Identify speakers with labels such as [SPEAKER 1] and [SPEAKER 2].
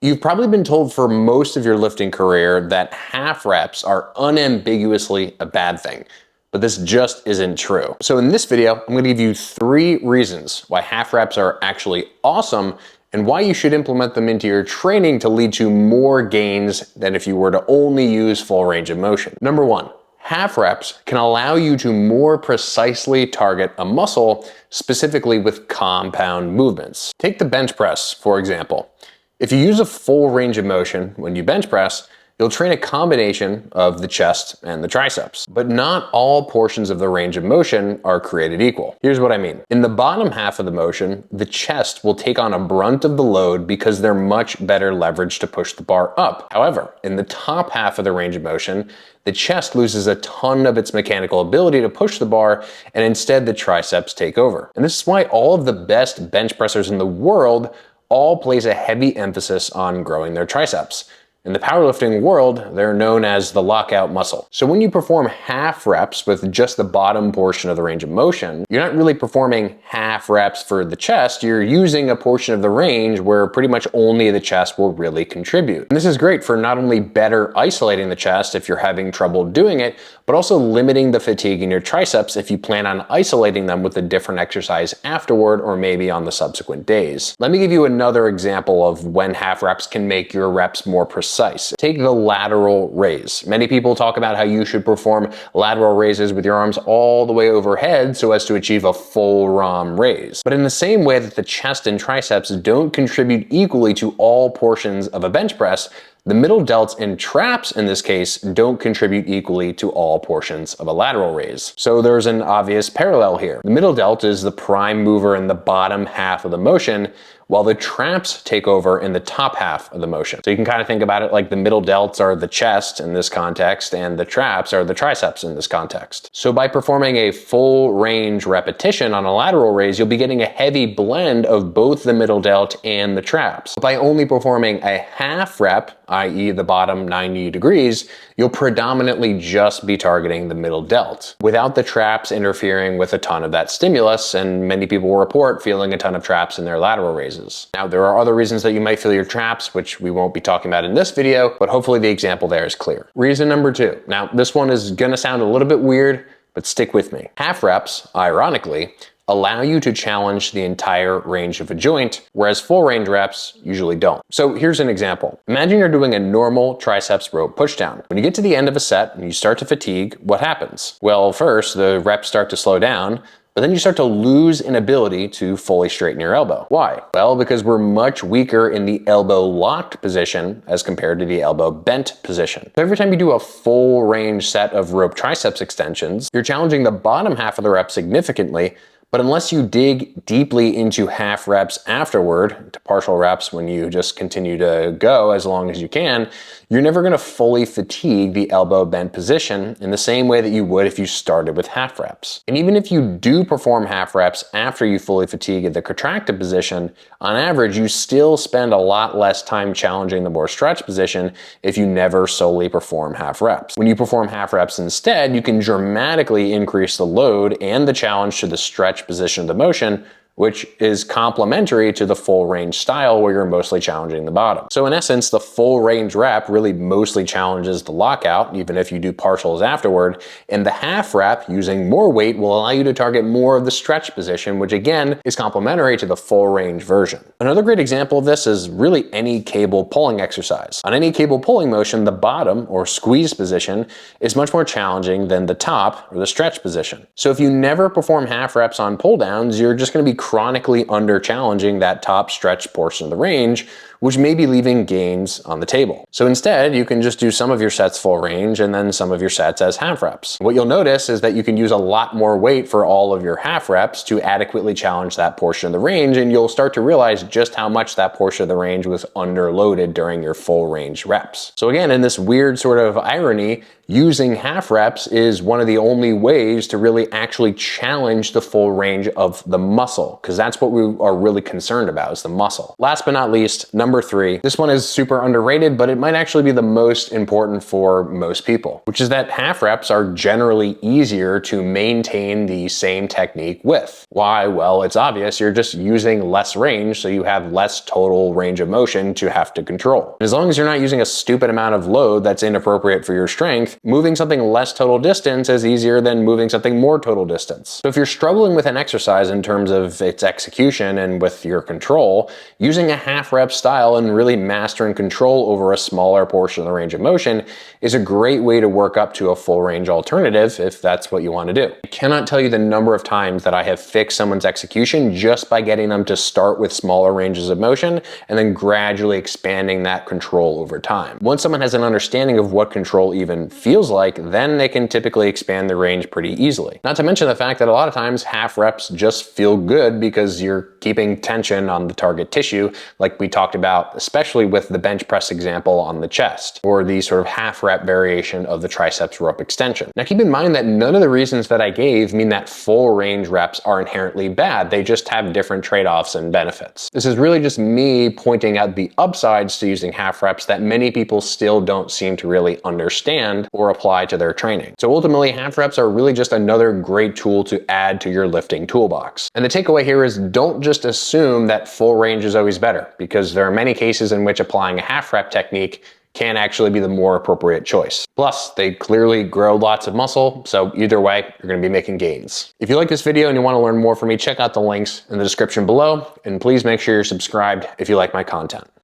[SPEAKER 1] You've probably been told for most of your lifting career that half reps are unambiguously a bad thing, but this just isn't true. So in this video, I'm going to give you 3 reasons why half reps are actually awesome and why you should implement them into your training to lead to more gains than if you were to only use full range of motion. Number 1. Half reps can allow you to more precisely target a muscle, specifically with compound movements. Take the bench press, for example. If you use a full range of motion when you bench press, you'll train a combination of the chest and the triceps. But not all portions of the range of motion are created equal. Here's what I mean. In the bottom half of the motion, the chest will take on a brunt of the load because they're much better leveraged to push the bar up. However, in the top half of the range of motion, the chest loses a ton of its mechanical ability to push the bar, and instead the triceps take over. And this is why all of the best bench pressers in the world all place a heavy emphasis on growing their triceps. In the powerlifting world, they're known as the lockout muscle. So when you perform half reps with just the bottom portion of the range of motion, you're not really performing half reps for the chest, you're using a portion of the range where pretty much only the chest will really contribute. And this is great for not only better isolating the chest if you're having trouble doing it, but also limiting the fatigue in your triceps if you plan on isolating them with a different exercise afterward or maybe on the subsequent days. Let me give you another example of when half reps can make your reps more precise. Take the lateral raise. Many people talk about how you should perform lateral raises with your arms all the way overhead so as to achieve a full ROM raise. But in the same way that the chest and triceps don't contribute equally to all portions of a bench press, the middle delts and traps in this case don't contribute equally to all portions of a lateral raise. So there's an obvious parallel here. The middle delt is the prime mover in the bottom half of the motion, while the traps take over in the top half of the motion. So you can kind of think about it like the middle delts are the chest in this context and the traps are the triceps in this context. So by performing a full range repetition on a lateral raise, you'll be getting a heavy blend of both the middle delt and the traps. By only performing a half rep, i.e. the bottom 90 degrees, you'll predominantly just be targeting the middle delt, without the traps interfering with a ton of that stimulus, and many people will report feeling a ton of traps in their lateral raises. Now, there are other reasons that you might feel your traps, which we won't be talking about in this video, but hopefully the example there is clear. Reason number 2. Now, this one is gonna sound a little bit weird, but stick with me. Half reps, ironically, allow you to challenge the entire range of a joint, whereas full range reps usually don't. So here's an example. Imagine you're doing a normal triceps rope pushdown. When you get to the end of a set and you start to fatigue, what happens? Well, first, the reps start to slow down, but then you start to lose an ability to fully straighten your elbow. Why? Well, because we're much weaker in the elbow locked position as compared to the elbow bent position. So every time you do a full range set of rope triceps extensions, you're challenging the bottom half of the rep significantly, but unless you dig deeply into half reps afterward, to partial reps when you just continue to go as long as you can, you're never gonna fully fatigue the elbow bent position in the same way that you would if you started with half reps. And even if you do perform half reps after you fully fatigue the contracted position, on average, you still spend a lot less time challenging the more stretched position if you never solely perform half reps. When you perform half reps instead, you can dramatically increase the load and the challenge to the stretch position of the motion, which is complementary to the full range style where you're mostly challenging the bottom. So in essence, the full range rep really mostly challenges the lockout, even if you do partials afterward, and the half rep using more weight will allow you to target more of the stretch position, which again is complementary to the full range version. Another great example of this is really any cable pulling exercise. On any cable pulling motion, the bottom or squeeze position is much more challenging than the top or the stretch position. So if you never perform half reps on pull downs, you're just gonna be chronically under challenging that top stretch portion of the range, which may be leaving gains on the table. So instead, you can just do some of your sets full range and then some of your sets as half reps. What you'll notice is that you can use a lot more weight for all of your half reps to adequately challenge that portion of the range, and you'll start to realize just how much that portion of the range was underloaded during your full range reps. So again, in this weird sort of irony, using half reps is one of the only ways to really actually challenge the full range of the muscle, because that's what we are really concerned about, is the muscle. Last but not least, number number 3, this one is super underrated, but it might actually be the most important for most people, which is that half reps are generally easier to maintain the same technique with. Why? Well, it's obvious. You're just using less range, so you have less total range of motion to have to control. As long as you're not using a stupid amount of load that's inappropriate for your strength, moving something less total distance is easier than moving something more total distance. So if you're struggling with an exercise in terms of its execution and with your control, using a half rep style and really mastering control over a smaller portion of the range of motion is a great way to work up to a full range alternative if that's what you want to do. I cannot tell you the number of times that I have fixed someone's execution just by getting them to start with smaller ranges of motion and then gradually expanding that control over time. Once someone has an understanding of what control even feels like, then they can typically expand the range pretty easily. Not to mention the fact that a lot of times half reps just feel good because you're keeping tension on the target tissue, like we talked about, especially with the bench press example on the chest, or the sort of half rep variation of the triceps rope extension. Now keep in mind that none of the reasons that I gave mean that full range reps are inherently bad. They just have different trade-offs and benefits. This is really just me pointing out the upsides to using half reps that many people still don't seem to really understand or apply to their training. So ultimately, half reps are really just another great tool to add to your lifting toolbox. And the takeaway here is don't just assume that full range is always better, because there are many cases in which applying a half rep technique can actually be the more appropriate choice. Plus, they clearly grow lots of muscle, so either way, you're gonna be making gains. If you like this video and you wanna learn more from me, check out the links in the description below, and please make sure you're subscribed if you like my content.